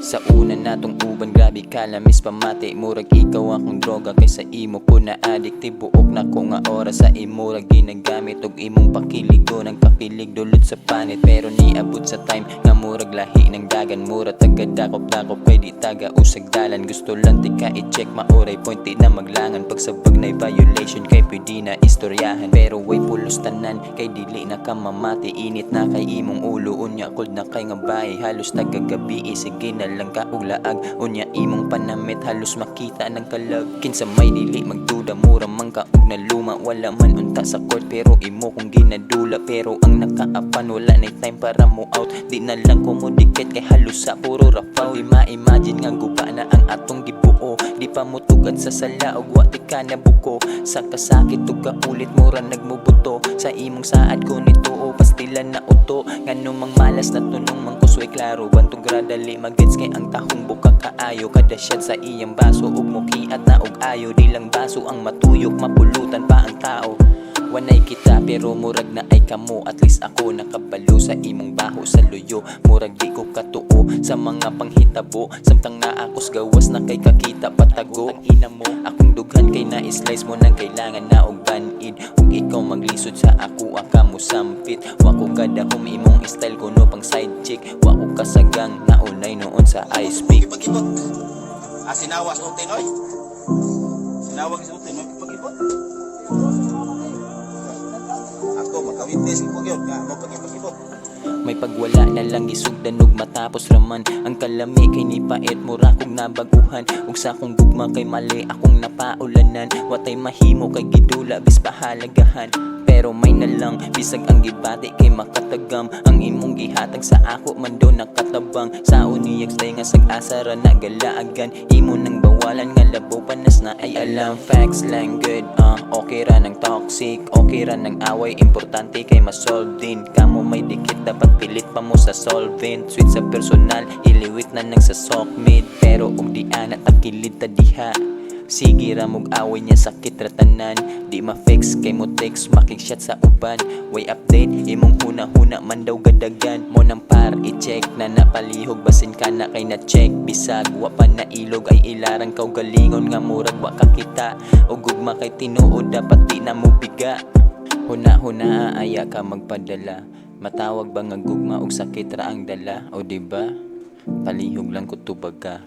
Sa una natong uban, grabe kalamis pamati. Murag ikaw akong droga, kaysa imo ko na adikti. Buok na ko nga oras sa imo ra ginagamit. Og imong pakiligo ng kapilig dulot sa panit. Pero niabot sa time nga murag lahi ng dagan. Mura taga-dakop-dakop kay di taga usag dalan. Gusto lang di ka i-check, mauray point di na maglangan. Pagsabag na'y violation kay pwede na istoryahan. Pero way pulos tanan kay dili na ka mamati. Init na kay imong ulo, unya cold na kay nga bahay. Halos tagagabi, sige na lang ka og laag. Unya imong panamit, halos makita ng kalag. Kinsa may dili magduda, mura man ka og naluma. Wala man unta sa court pero imo kung ginadula. Pero ang nakaapan wala na time para mo out. Di na lang kumudikit kay halos sa puro rapaw. Di ma-imagine nga guba na ang atong gibuo. Di pa mo tugad sa sala og wati ka na buko. Sa kasakit ug kaulit mura nagmubuto. Sa imong saad ko nito o pastilan na uto. Nganong mang malas na tunong mang kusway klaro. Bantog gradali magets kay ang tahong buka kaayo. Kada shot sa iyang baso ug mukiat na og ayo. Di lang baso ang matuyok, mapulutan pa ang tao. Wanay kita pero murag na ay kamo. At least ako nakabalo sa imong baho sa luyo. Murag di ko katuo sa mga panghitabo. Samtang naakos gawas na kay kakita patago. Ang ina mo akong dughan kay na-slice mo nang kailangan na og banid. Ug ikaw maglisod sa ako aka mo sampit. Wa ko kadahom imong style kuno pang side chick. Wa ko kasagang naunay noon sa ice peak. Pag-ibot. Sinawas utin oy. Sinawag utin pag-ibot. Ako makawitness ko gyud nga mo pag-ibot. May pagwala na lang gisugdanog matapos raman. Ang kalami kay ni pait mura kog nabaguhan. Ug sa akong gugma kay mali akong napaulanan. Watay mahimo kay gidula bis pahalagahan. Pero may na lang bisag ang gibati kay makatagam. Ang imong gihatag sa ako man do nakatabang. Sa uniyag stay nga sag-asara na galaagan. Imo nang bawalan nga labaw panas na ay alam. Facts lang good, okay ra ng toxic, okay ra ng away. Importante kay masolve din. Kamo may dikit dapat pilit pa mo sa solvent. Sweet sa personal, iliwit na nang sa sockmate. Pero og di ana takilid ta diha. Sige ra mog away niya sakit ratanan. Di ma-fix kay mo text making shot sa uban. Way update imong huna-huna man daw gadagan. Mo nang par i-check na napalihog basin ka na kay na-check. Bisag wa pa na ilog ay ilarang kaw galingon nga murag wa kakita. Og gugma kay tinuod dapat di na mo biga. Huna-huna aya ka magpadala. Matawag ba nga gugma og sakit ra ang dala o diba? Palihog lang ko tubag ka.